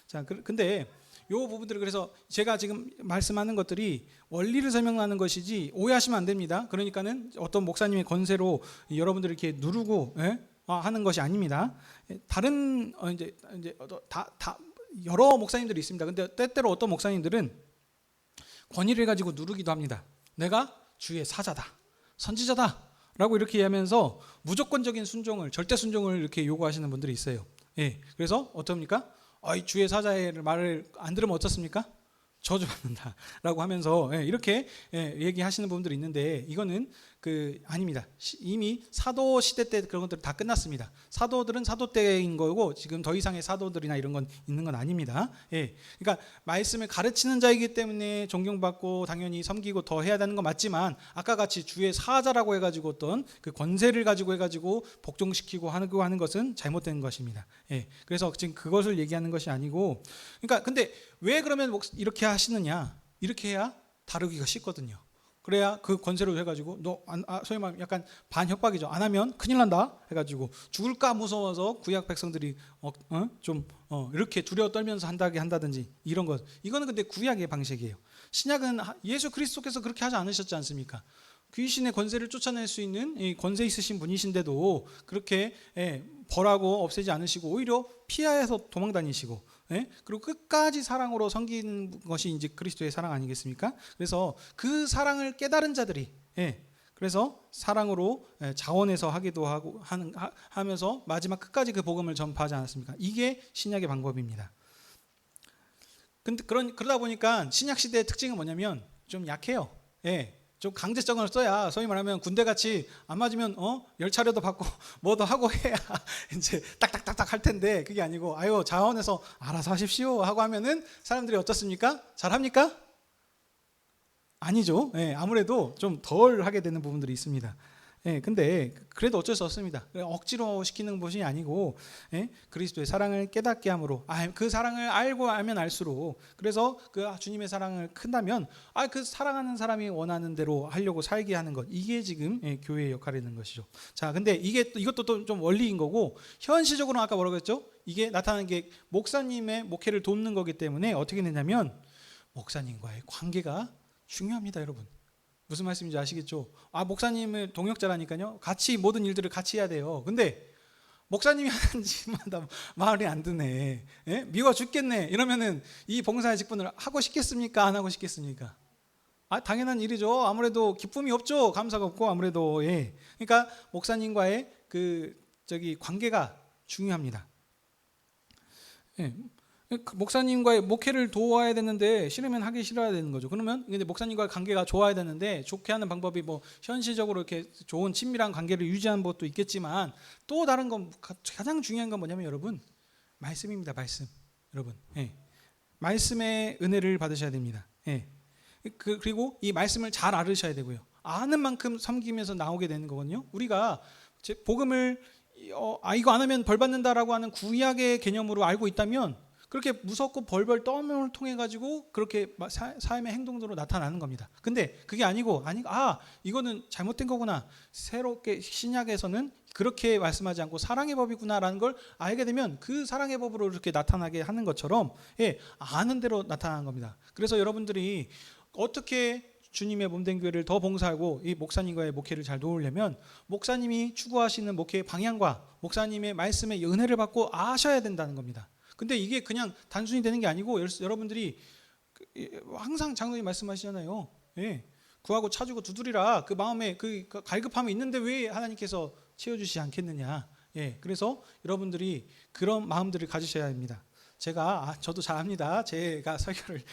자, 근데 이 부분들을 그래서 제가 지금 말씀하는 것들이 원리를 설명하는 것이지 오해하시면 안 됩니다. 그러니까는 어떤 목사님의 권세로 여러분들을 이렇게 누르고 하는 것이 아닙니다. 다른 이제 다 여러 목사님들이 있습니다. 근데 때때로 어떤 목사님들은 권위를 가지고 누르기도 합니다. 내가 주의 사자다, 선지자다라고 이렇게 하면서 무조건적인 순종을, 절대 순종을 이렇게 요구하시는 분들이 있어요. 그래서 어떻습니까? 주의 사자의 말을 안 들으면 어떻습니까? 저주받는다라고 하면서 이렇게 얘기하시는 분들이 있는데 이거는 아닙니다. 이미 사도 시대 때 그런 것들 다 끝났습니다. 사도들은 사도 때인 거고 지금 더 이상의 사도들이나 이런 건 있는 건 아닙니다. 그러니까 말씀을 가르치는 자이기 때문에 존경받고 당연히 섬기고 더 해야 되는 건 맞지만 아까 같이 주의 사자라고 해가지고 어떤 그 권세를 가지고 해가지고 복종시키고 하는 것은 잘못된 것입니다. 그래서 지금 그것을 얘기하는 것이 아니고 그러니까 근데 왜 그러면 이렇게 하시느냐? 이렇게 해야 다루기가 쉽거든요. 그래야 그 권세로 해가지고 소위 말하면 약간 반협박이죠. 안 하면 큰일 난다 해가지고 죽을까 무서워서 구약 백성들이 이렇게 두려워 떨면서 한다든지 이런 것. 이거는 근데 구약의 방식이에요. 신약은 예수 그리스도께서 그렇게 하지 않으셨지 않습니까? 귀신의 권세를 쫓아낼 수 있는 권세 있으신 분이신데도 그렇게 벌하고 없애지 않으시고 오히려 피하여서 도망다니시고 그리고 끝까지 사랑으로 섬기는 것이 이제 그리스도의 사랑 아니겠습니까? 그래서 그 사랑을 깨달은 자들이 그래서 사랑으로 자원해서 하기도 하면서 마지막 끝까지 그 복음을 전파하지 않았습니까? 이게 신약의 방법입니다. 근데 그러다 보니까 신약 시대의 특징은 뭐냐면 좀 약해요. 좀 강제성을 써야 소위 말하면 군대같이 안 맞으면 열차례도 받고 뭐도 하고 해야 이제 딱딱딱딱 할 텐데 그게 아니고 자원해서 알아서 하십시오 하고 하면은 사람들이 어떻습니까? 잘합니까? 아니죠. 아무래도 좀 덜 하게 되는 부분들이 있습니다. 근데 그래도 어쩔 수 없습니다. 억지로 시키는 것이 아니고 그리스도의 사랑을 깨닫게 함으로 그 사랑을 알고 알면 알수록 그래서 그 주님의 사랑을 큰다면 그 사랑하는 사람이 원하는 대로 하려고 살게 하는 것 이게 지금 교회의 역할이라는 것이죠. 자, 근데 이것도 또 좀 원리인 거고 현실적으로는 아까 뭐라고 했죠? 이게 나타나는 게 목사님의 목회를 돕는 거기 때문에 어떻게 되냐면 목사님과의 관계가 중요합니다, 여러분. 무슨 말씀인지 아시겠죠? 목사님을 동역자라니까요. 같이 모든 일들을 같이 해야 돼요. 근데 목사님이 하는 짓마다 마음이 안 드네. 미워 죽겠네. 이러면은 이 봉사의 직분을 하고 싶겠습니까? 안 하고 싶겠습니까? 당연한 일이죠. 아무래도 기쁨이 없죠. 감사가 없고 아무래도 그러니까 목사님과의 관계가 중요합니다. 목사님과의 목회를 도와야 되는데 싫으면 하기 싫어야 되는 거죠. 그러면 근데 목사님과의 관계가 좋아야 되는데 좋게 하는 방법이 뭐 현실적으로 이렇게 좋은 친밀한 관계를 유지하는 것도 있겠지만 또 다른 건 가장 중요한 건 뭐냐면 여러분 말씀입니다. 말씀. 여러분. 말씀의 은혜를 받으셔야 됩니다. 그리고 이 말씀을 잘 알으셔야 되고요. 아는 만큼 섬기면서 나오게 되는 거거든요. 우리가 복음을 이거 안 하면 벌 받는다라고 하는 구약의 개념으로 알고 있다면 그렇게 무섭고 벌벌 떠는 통해 가지고 그렇게 삶의 행동으로 나타나는 겁니다. 근데 그게 아니고 이거는 잘못된 거구나. 새롭게 신약에서는 그렇게 말씀하지 않고 사랑의 법이구나라는 걸 알게 되면 그 사랑의 법으로 이렇게 나타나게 하는 것처럼 아는 대로 나타나는 겁니다. 그래서 여러분들이 어떻게 주님의 몸된 교회를 더 봉사하고 이 목사님과의 목회를 잘 도우려면 목사님이 추구하시는 목회의 방향과 목사님의 말씀의 은혜를 받고 아셔야 된다는 겁니다. 근데 이게 그냥 단순히 되는 게 아니고 여러분들이 항상 장로님 말씀하시잖아요. 구하고 찾고 두드리라. 그 마음에 그 갈급함이 있는데 왜 하나님께서 채워주시지 않겠느냐. 그래서 여러분들이 그런 마음들을 가지셔야 합니다. 저도 잘 압니다. 제가 설교를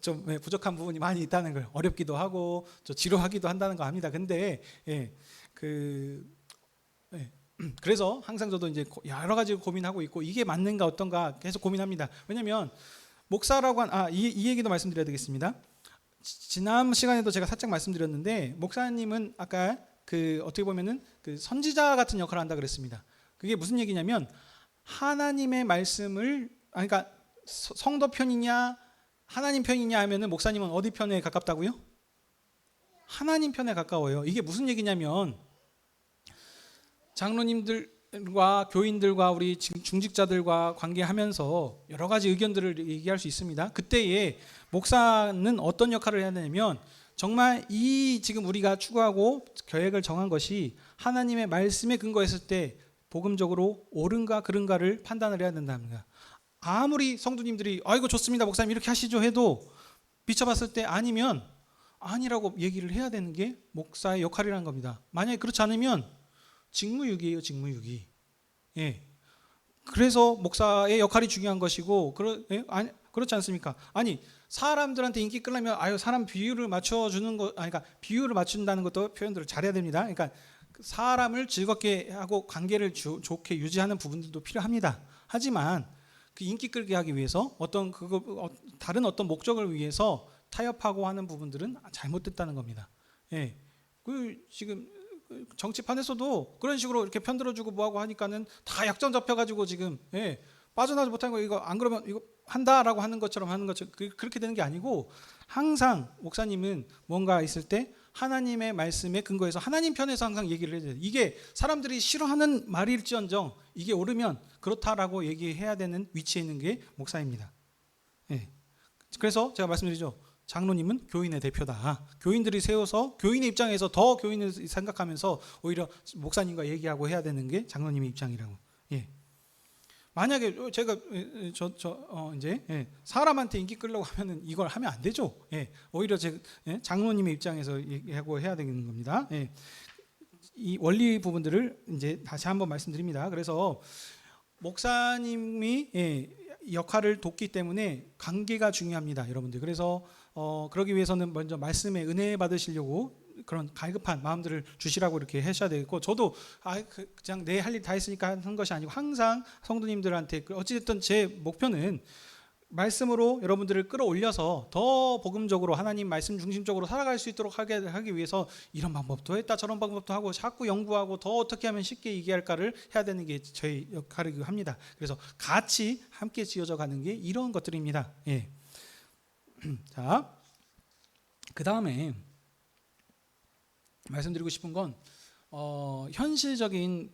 좀 부족한 부분이 많이 있다는 걸, 어렵기도 하고 좀 지루하기도 한다는 거 압니다. 근데 그래서 항상 저도 이제 여러 가지 고민하고 있고 이게 맞는가 어떤가 계속 고민합니다. 왜냐하면 목사라고 이 얘기도 말씀드려야 되겠습니다. 지난 시간에도 제가 살짝 말씀드렸는데 목사님은 아까 어떻게 보면은 선지자 같은 역할을 한다 그랬습니다. 그게 무슨 얘기냐면 하나님의 말씀을 그러니까 성도 편이냐 하나님 편이냐 하면은 목사님은 어디 편에 가깝다고요? 하나님 편에 가까워요. 이게 무슨 얘기냐면 장로님들과 교인들과 우리 중직자들과 관계하면서 여러 가지 의견들을 얘기할 수 있습니다. 그때에 목사는 어떤 역할을 해야 되냐면 정말 이 지금 우리가 추구하고 계획을 정한 것이 하나님의 말씀에 근거했을 때 복음적으로 옳은가 그른가를 판단을 해야 된답니다. 아무리 성도님들이 이거 좋습니다 목사님 이렇게 하시죠 해도 비춰봤을 때 아니면 아니라고 얘기를 해야 되는 게 목사의 역할이라는 겁니다. 만약에 그렇지 않으면 직무유기예요. 직무유기. 그래서 목사의 역할이 중요한 것이고 그렇지 않습니까? 아니 사람들한테 인기 끌려면 사람 비율을 맞춰주는 거 그러니까 비율을 맞춘다는 것도 표현들을 잘해야 됩니다. 그러니까 사람을 즐겁게 하고 관계를 좋게 유지하는 부분들도 필요합니다. 하지만 그 인기 끌게 하기 위해서 다른 어떤 목적을 위해서 타협하고 하는 부분들은 잘못됐다는 겁니다. 지금 정치판에서도 그런 식으로 이렇게 편들어주고 뭐하고 하니까는 다 약점 잡혀가지고 지금 빠져나오지 못하는 거 이거 안 그러면 이거 한다라고 하는 것처럼 그렇게 되는 게 아니고 항상 목사님은 뭔가 있을 때 하나님의 말씀에 근거해서 하나님 편에서 항상 얘기를 해야 돼요. 이게 사람들이 싫어하는 말일지언정 이게 옳으면 그렇다라고 얘기해야 되는 위치에 있는 게 목사입니다. 그래서 제가 말씀드리죠. 장로님은 교인의 대표다. 교인들이 세워서 교인의 입장에서 더 교인을 생각하면서 오히려 목사님과 얘기하고 해야 되는 게 장로님의 입장이라고. 만약에 제가 이제 사람한테 인기 끌려고 하면은 이걸 하면 안 되죠. 오히려 장로님의 입장에서 얘기하고 해야 되는 겁니다. 이 원리 부분들을 이제 다시 한번 말씀드립니다. 그래서 목사님이 역할을 돕기 때문에 관계가 중요합니다, 여러분들. 그래서 그러기 위해서는 먼저 말씀의 은혜 받으시려고 그런 갈급한 마음들을 주시라고 이렇게 하셔야 되겠고, 저도 그냥 내 할 일 다 했으니까 한 것이 아니고 항상 성도님들한테 어찌됐든 제 목표는 말씀으로 여러분들을 끌어올려서 더 복음적으로 하나님 말씀 중심적으로 살아갈 수 있도록 하기 위해서 이런 방법도 했다 저런 방법도 하고 자꾸 연구하고 더 어떻게 하면 쉽게 얘기할까를 해야 되는 게 저희 역할이기도 합니다. 그래서 같이 함께 지어져 가는 게 이런 것들입니다. 자, 그 다음에 말씀드리고 싶은 건 현실적인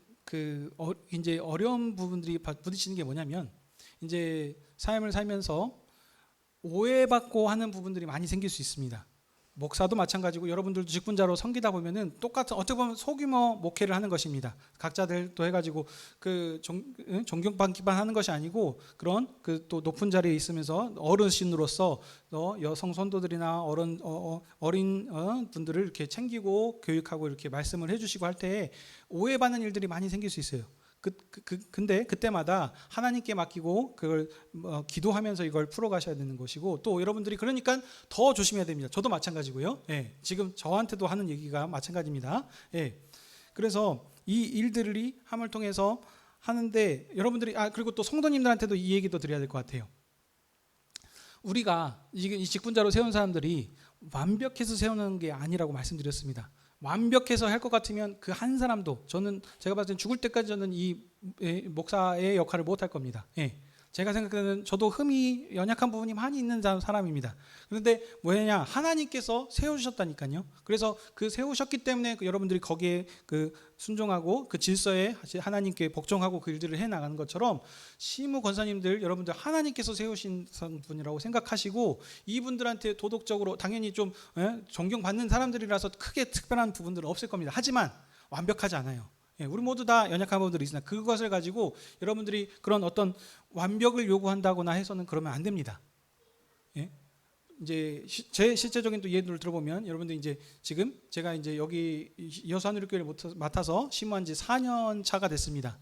이제 어려운 부분들이 부딪히는 게 뭐냐면 이제 삶을 살면서 오해받고 하는 부분들이 많이 생길 수 있습니다. 목사도 마찬가지고 여러분들도 직분자로 섬기다 보면은 똑같은 어떻게 보면 소규모 목회를 하는 것입니다. 각자들도 해가지고 존경받기만 하는 것이 아니고 그런 또 높은 자리에 있으면서 어르신으로서 여성 선도들이나 어린 분들을 이렇게 챙기고 교육하고 이렇게 말씀을 해주시고 할 때 오해받는 일들이 많이 생길 수 있어요. 근데 그때마다 하나님께 맡기고 그걸 기도하면서 이걸 풀어가셔야 되는 것이고, 또 여러분들이 그러니까 더 조심해야 됩니다. 저도 마찬가지고요. 지금 저한테도 하는 얘기가 마찬가지입니다. 그래서 이 일들이 함을 통해서 하는데 여러분들이 그리고 또 성도님들한테도 이 얘기도 드려야 될 것 같아요. 우리가 이 직분자로 세운 사람들이 완벽해서 세우는 게 아니라고 말씀드렸습니다. 완벽해서 할 것 같으면 그 한 사람도 제가 봤을 때 죽을 때까지 저는 이 목사의 역할을 못 할 겁니다. 제가 생각하는 저도 흠이 연약한 부분이 많이 있는 사람입니다. 그런데 뭐냐, 하나님께서 세우셨다니까요. 그래서 그 세우셨기 때문에 여러분들이 거기에 그 순종하고 그 질서에 하나님께 복종하고 그 일들을 해 나가는 것처럼 시무 권사님들 여러분들 하나님께서 세우신 분이라고 생각하시고 이분들한테 도덕적으로 당연히 좀 존경받는 사람들이라서 크게 특별한 부분들은 없을 겁니다. 하지만 완벽하지 않아요. 우리 모두 다 연약한 부분들이 있으나 그것을 가지고 여러분들이 그런 어떤 완벽을 요구한다거나 해서는 그러면 안 됩니다. 이제 제 실제적인 또 예를 들어보면 여러분들 이제 지금 제가 이제 여기 여수하늘교회를 맡아서 심무한 지 4년 차가 됐습니다.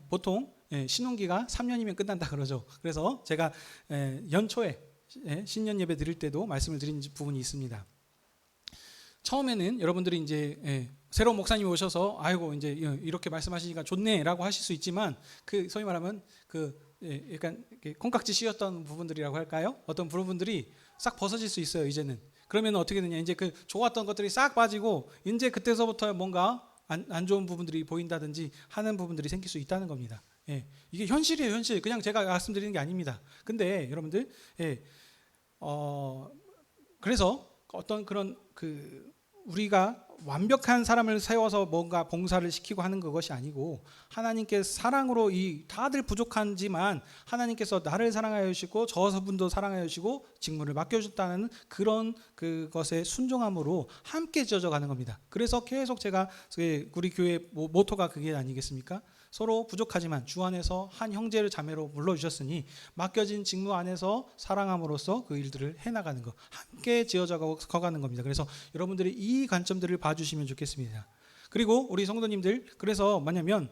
보통 신혼기가 3년이면 끝난다 그러죠. 그래서 제가 연초에 신년 예배 드릴 때도 말씀을 드린 부분이 있습니다. 처음에는 여러분들이 이제 새로운 목사님이 오셔서 아이고 이제 이렇게 말씀하시니까 좋네라고 하실 수 있지만 그 소위 말하면 그 약간 콩깍지 씌웠던 부분들이라고 할까요? 어떤 부분들이 싹 벗어질 수 있어요. 이제는 그러면 어떻게 되냐, 이제 그 좋았던 것들이 싹 빠지고 이제 그때서부터 뭔가 안 좋은 부분들이 보인다든지 하는 부분들이 생길 수 있다는 겁니다. 이게 현실이에요, 현실. 그냥 제가 말씀드리는 게 아닙니다. 근데 여러분들 그래서 어떤 그런 우리가 완벽한 사람을 세워서 뭔가 봉사를 시키고 하는 그것이 아니고 하나님께 사랑으로 이 다들 부족한지만 하나님께서 나를 사랑하여 주시고 저분도 사랑하여 주시고 직무를 맡겨줬다는 그런 그것에 순종함으로 함께 지어져 가는 겁니다. 그래서 계속 제가 우리 교회 모토가 그게 아니겠습니까? 서로 부족하지만 주 안에서 한 형제를 자매로 불러주셨으니 맡겨진 직무 안에서 사랑함으로써 그 일들을 해나가는 것, 함께 지어져 가는 겁니다. 그래서 여러분들이 이 관점들을 봐주시면 좋겠습니다. 그리고 우리 성도님들, 그래서 뭐냐면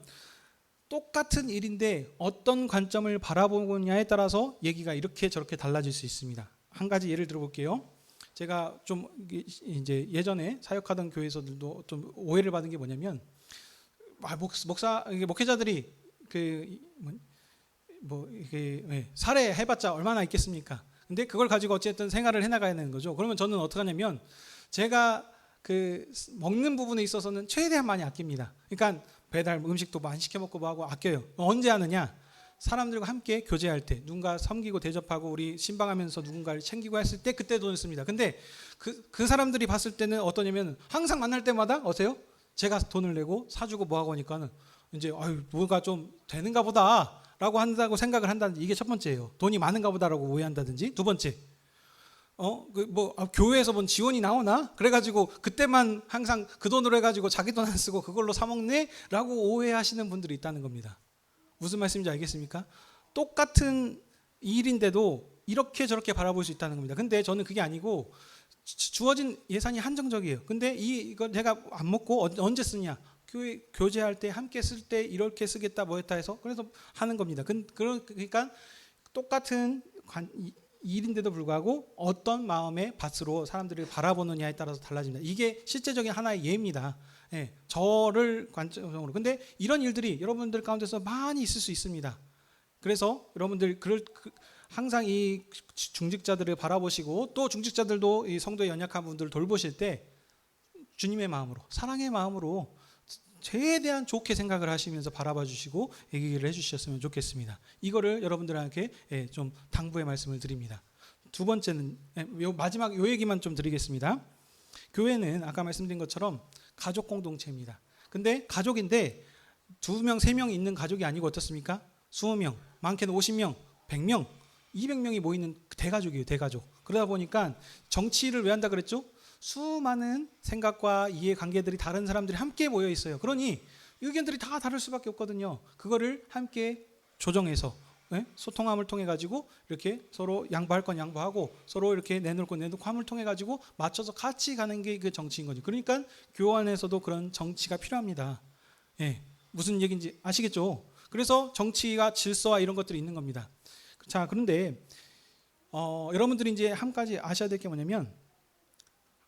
똑같은 일인데 어떤 관점을 바라보느냐에 따라서 얘기가 이렇게 저렇게 달라질 수 있습니다. 한 가지 예를 들어볼게요. 제가 좀 이제 예전에 사역하던 교회에서도 좀 오해를 받은 게 뭐냐면 목회자들이 살해해봤자 얼마나 있겠습니까? 근데 그걸 가지고 어쨌든 생활을 해나가야 되는 거죠. 그러면 저는 어떻게 하냐면 제가 먹는 부분에 있어서는 최대한 많이 아낍니다. 그러니까 배달 음식도 많이 시켜 먹고 뭐하고 아껴요. 언제 하느냐? 사람들과 함께 교제할 때, 누군가 섬기고 대접하고 우리 신방하면서 누군가를 챙기고 했을 때 그때 돈을 씁니다. 근데 그 사람들이 봤을 때는 어떠냐면 항상 만날 때마다 어세요? 제가 돈을 내고 사주고 뭐하고 하니까는 이제 뭐가 좀 되는가 보다라고 한다고 생각을 한다든지, 이게 첫 번째예요. 돈이 많은가 보다라고 오해한다든지. 두 번째, 교회에서 본 지원이 나오나? 그래가지고 그때만 항상 그 돈으로 해가지고 자기 돈 안 쓰고 그걸로 사 먹네라고 오해하시는 분들이 있다는 겁니다. 무슨 말씀인지 알겠습니까? 똑같은 일인데도 이렇게 저렇게 바라볼 수 있다는 겁니다. 근데 저는 그게 아니고 주어진 예산이 한정적이에요. 근데 이걸 내가 안 먹고 언제 쓰냐? 교제할 때 함께 쓸 때 이렇게 쓰겠다 뭐했다 해서 그래서 하는 겁니다. 그러니까 똑같은 일인데도 불구하고 어떤 마음의 밭으로 사람들을 바라보느냐에 따라서 달라집니다. 이게 실제적인 하나의 예입니다. 저를 관점으로. 근데 이런 일들이 여러분들 가운데서 많이 있을 수 있습니다. 그래서 여러분들 항상 이 중직자들을 바라보시고 또 중직자들도 이 성도의 연약한 분들을 돌보실 때 주님의 마음으로, 사랑의 마음으로 최대한 좋게 생각을 하시면서 바라봐 주시고 얘기를 해주셨으면 좋겠습니다. 이거를 여러분들에게 좀 당부의 말씀을 드립니다. 두 번째는 마지막 요 얘기만 좀 드리겠습니다. 교회는 아까 말씀드린 것처럼 가족 공동체입니다. 근데 가족인데 2명, 3명 있는 가족이 아니고 어떻습니까? 20명, 많게는 50명, 100명, 200명이 모이는 대가족이에요. 대가족. 그러다 보니까 정치를 왜 한다 그랬죠? 수많은 생각과 이해관계들이 다른 사람들이 함께 모여 있어요. 그러니 의견들이 다 다를 수밖에 없거든요. 그거를 함께 조정해서 소통함을 통해 가지고 이렇게 서로 양보할 건 양보하고 서로 이렇게 내놓을 건 내놓고 함을 통해 가지고 맞춰서 같이 가는 게 그 정치인 거죠. 그러니까 교환에서도 그런 정치가 필요합니다. 무슨 얘기인지 아시겠죠? 그래서 정치가 질서와 이런 것들이 있는 겁니다. 자, 그런데 여러분들이 이제 한 가지 아셔야 될 게 뭐냐면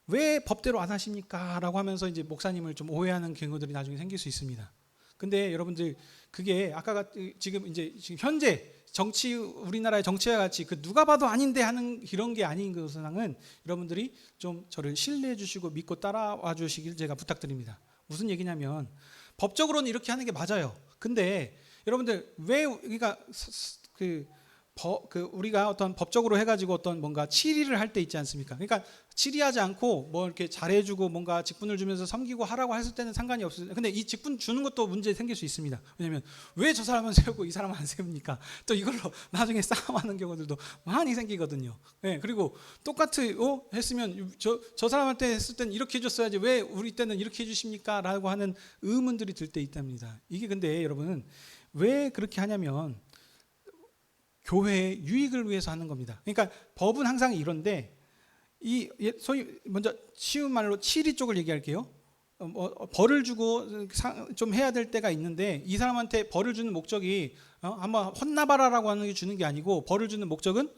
왜 법대로 안 하십니까? 라고 하면서 이제 목사님을 좀 오해하는 경우들이 나중에 생길 수 있습니다. 근데 여러분들 그게 아까 지금 현재 정치, 우리나라의 정치와 같이 누가 봐도 아닌데 하는 이런 게 아닌 것은 여러분들이 좀 저를 신뢰해 주시고 믿고 따라와 주시길 제가 부탁드립니다. 무슨 얘기냐면 법적으로는 이렇게 하는 게 맞아요. 근데 여러분들 왜 그러니까 우리가 어떤 법적으로 해가지고 어떤 뭔가 치리를 할 때 있지 않습니까? 그러니까 치리하지 않고 뭐 이렇게 잘해주고 뭔가 직분을 주면서 섬기고 하라고 했을 때는 상관이 없어요. 근데 이 직분 주는 것도 문제 생길 수 있습니다. 왜냐하면 왜 저 사람은 세우고 이 사람은 안 세웁니까? 또 이걸로 나중에 싸움하는 경우들도 많이 생기거든요. 네, 그리고 똑같이 했으면 저 사람한테 했을 때는 이렇게 해줬어야지 왜 우리 때는 이렇게 해주십니까? 라고 하는 의문들이 들 때 있답니다. 이게 근데 여러분 왜 그렇게 하냐면 교회의 유익을 위해서 하는 겁니다. 그러니까 법은 항상 이런데 소위 먼저 쉬운 말로 치리 쪽을 얘기할게요. 벌을 주고 좀 해야 될 때가 있는데 이 사람한테 벌을 주는 목적이 한번 혼나봐라라고 하는 게 주는 게 아니고 벌을 주는 목적은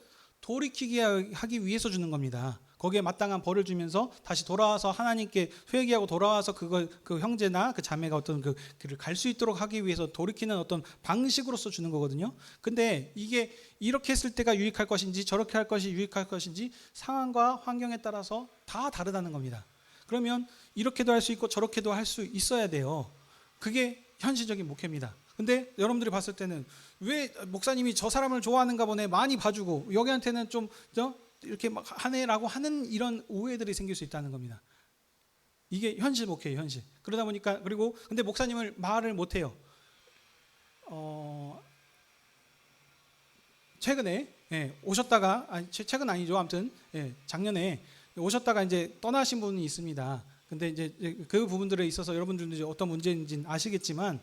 돌이키게 하기 위해서 주는 겁니다. 거기에 마땅한 벌을 주면서 다시 돌아와서 하나님께 회개하고 돌아와서 그 형제나 그 자매가 어떤 그 길을 갈 수 있도록 하기 위해서 돌이키는 어떤 방식으로서 주는 거거든요. 근데 이게 이렇게 했을 때가 유익할 것인지 저렇게 할 것이 유익할 것인지 상황과 환경에 따라서 다 다르다는 겁니다. 그러면 이렇게도 할 수 있고 저렇게도 할 수 있어야 돼요. 그게 현실적인 목회입니다. 근데 여러분들이 봤을 때는 왜 목사님이 저 사람을 좋아하는가 보네, 많이 봐주고 여기한테는 좀 이렇게 막 하네라고 하는 이런 오해들이 생길 수 있다는 겁니다. 이게 현실 목회예요, 현실. 그러다 보니까 근데 목사님을 말을 못 해요. 최근에 오셨다가 최근 아니죠. 아무튼 작년에 오셨다가 이제 떠나신 분이 있습니다. 근데 이제 그 부분들에 있어서 여러분들도 이제 어떤 문제인지는 아시겠지만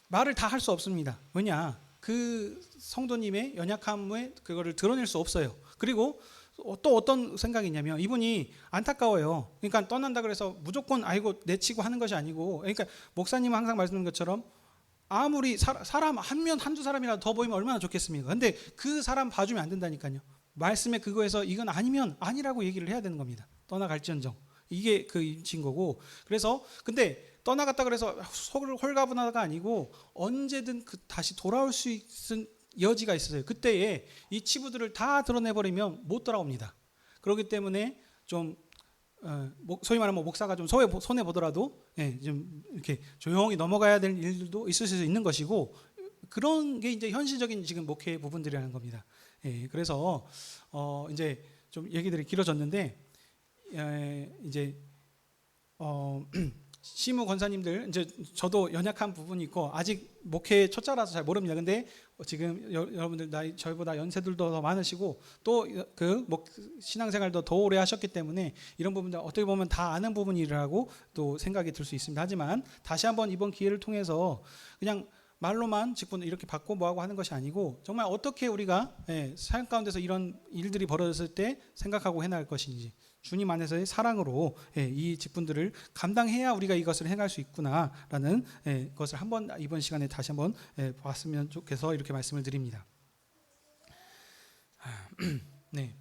말을 다 할 수 없습니다. 왜냐? 그 성도님의 연약함에 그거를 드러낼 수 없어요. 그리고 또 어떤 생각이 있냐면 이분이 안타까워요. 그러니까 떠난다 그래서 무조건 내치고 하는 것이 아니고, 그러니까 목사님은 항상 말씀드린 것처럼 아무리 사람 한두 사람이라도 더 보이면 얼마나 좋겠습니까? 근데 그 사람 봐주면 안 된다니까요. 말씀에 그거에서 이건 아니면 아니라고 얘기를 해야 되는 겁니다. 떠나갈지언정. 이게 그 인치인 거고. 그래서 근데 떠나갔다 그래서 속을 홀가분하다가 아니고 언제든 다시 돌아올 수 있는 여지가 있어요. 그때에 이 치부들을 다 드러내버리면 못 돌아옵니다. 그렇기 때문에 좀 소위 말하면 목사가 좀 손해 보더라도 좀 이렇게 조용히 넘어가야 될 일들도 있을 수 있는 것이고, 그런 게 이제 현실적인 지금 목회 부분들이라는 겁니다. 그래서 이제 좀 얘기들이 길어졌는데 이제 시무 권사님들, 이제 저도 연약한 부분이 있고 아직 목회 초짜라서 잘 모릅니다. 근데 지금 여러분들 저희보다 연세들도 더 많으시고 또 신앙생활도 더 오래 하셨기 때문에 이런 부분들 어떻게 보면 다 아는 부분이라고 또 생각이 들 수 있습니다. 하지만 다시 한번 이번 기회를 통해서 그냥 말로만 직분을 이렇게 받고 뭐하고 하는 것이 아니고 정말 어떻게 우리가 삶 가운데서 이런 일들이 벌어졌을 때 생각하고 해나갈 것인지, 주님 안에서의 사랑으로 이 직분들을 감당해야 우리가 이것을 행할 수 있구나라는 것을 한번 이번 시간에 다시 한번 봤으면 좋겠어 이렇게 말씀을 드립니다. 네,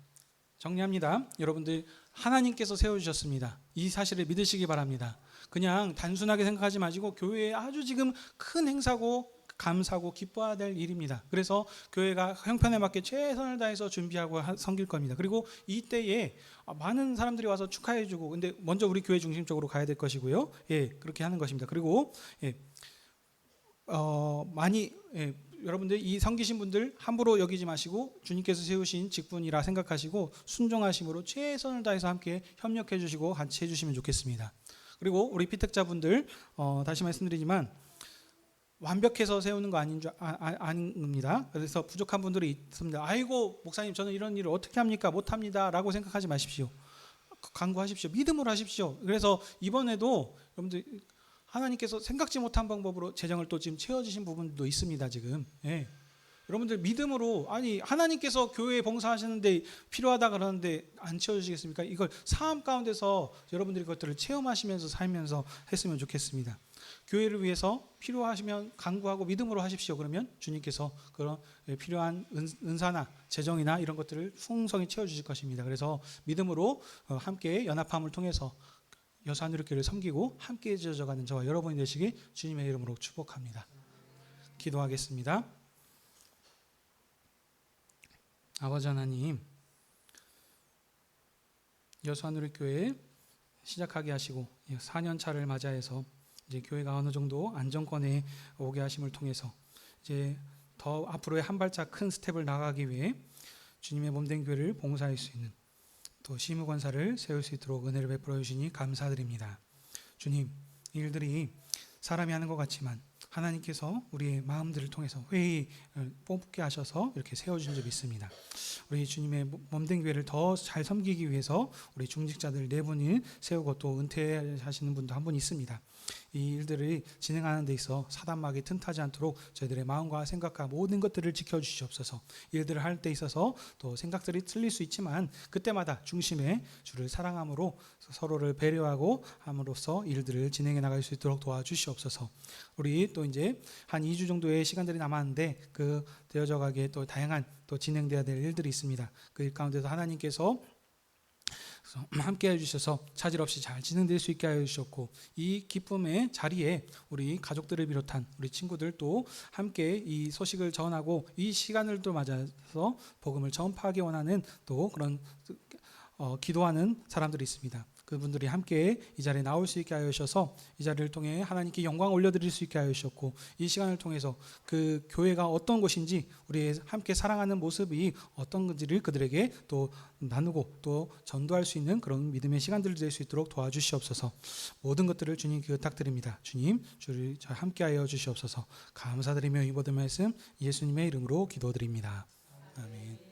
정리합니다. 여러분들 하나님께서 세워주셨습니다. 이 사실을 믿으시기 바랍니다. 그냥 단순하게 생각하지 마시고 교회에 아주 지금 큰 행사고 감사하고 기뻐해야 될 일입니다. 그래서 교회가 형편에 맞게 최선을 다해서 준비하고 섬길 겁니다. 그리고 이때에 많은 사람들이 와서 축하해주고, 근데 먼저 우리 교회 중심적으로 가야 될 것이고요. 그렇게 하는 것입니다. 그리고 여러분들 이 섬기신 분들 함부로 여기지 마시고 주님께서 세우신 직분이라 생각하시고 순종하심으로 최선을 다해서 함께 협력해 주시고 같이 해주시면 좋겠습니다. 그리고 우리 피택자분들 다시 말씀드리지만 완벽해서 세우는 거 아닙니다. 그래서 부족한 분들이 있습니다. 아이고 목사님 저는 이런 일을 어떻게 합니까? 못합니다 라고 생각하지 마십시오. 간구하십시오. 믿음으로 하십시오. 그래서 이번에도 여러분들 하나님께서 생각지 못한 방법으로 재정을 또 지금 채워주신 부분도 있습니다. 지금 여러분들 믿음으로, 아니 하나님께서 교회에 봉사하시는데 필요하다 그러는데 안 채워주시겠습니까? 이걸 삶 가운데서 여러분들이 그것들을 체험하시면서 살면서 했으면 좋겠습니다. 교회를 위해서 필요하시면 간구하고 믿음으로 하십시오. 그러면 주님께서 그런 필요한 은사나 재정이나 이런 것들을 풍성히 채워주실 것입니다. 그래서 믿음으로 함께 연합함을 통해서 여수하늘교회를 섬기고 함께 지어져가는 저와 여러분이 되시길 주님의 이름으로 축복합니다. 기도하겠습니다. 아버지 하나님, 여수하늘교회 시작하게 하시고 4년 차를 맞이해서 이제 교회가 어느 정도 안정권에 오게 하심을 통해서 이제 더 앞으로의 한 발짝 큰 스텝을 나가기 위해 주님의 몸된 교회를 봉사할 수 있는 또 시무권사를 세울 수 있도록 은혜를 베풀어 주시니 감사드립니다. 주님, 이 일들이 사람이 하는 것 같지만 하나님께서 우리의 마음들을 통해서 회의 뽑게 하셔서 이렇게 세워준 적이 있습니다. 우리 주님의 몸된 교회를 더 잘 섬기기 위해서 우리 중직자들 4분을 세우고 또 은퇴하시는 분도 한 분 있습니다. 이 일들을 진행하는 데 있어 사단막이 틈타지 않도록 저희들의 마음과 생각과 모든 것들을 지켜주시옵소서. 일들을 할 때 있어서 또 생각들이 틀릴 수 있지만 그때마다 중심에 주를 사랑함으로 서로를 배려하고 함으로써 일들을 진행해 나갈 수 있도록 도와주시옵소서. 우리 또 이제 한 2주 정도의 시간들이 남았는데 그 되어져 가기에 또 다양한 또 진행돼야 될 일들이 있습니다. 그 일 가운데서 하나님께서 함께 해주셔서 차질 없이 잘 진행될 수 있게 하여 주셨고 이 기쁨의 자리에 우리 가족들을 비롯한 우리 친구들도 함께 이 소식을 전하고 이 시간을 또 맞아서 복음을 전파하기 원하는 또 그런 기도하는 사람들이 있습니다. 그분들이 함께 이 자리에 나올 수 있게 하여 주셔서 이 자리를 통해 하나님께 영광 올려드릴 수 있게 하여 주셨고 이 시간을 통해서 그 교회가 어떤 곳인지 우리의 함께 사랑하는 모습이 어떤 건지를 그들에게 또 나누고 또 전도할 수 있는 그런 믿음의 시간들이 될 수 있도록 도와주시옵소서. 모든 것들을 주님께 부탁드립니다. 주님, 주를 함께 하여 주시옵소서. 감사드리며 이 모든 말씀 예수님의 이름으로 기도드립니다. 아멘.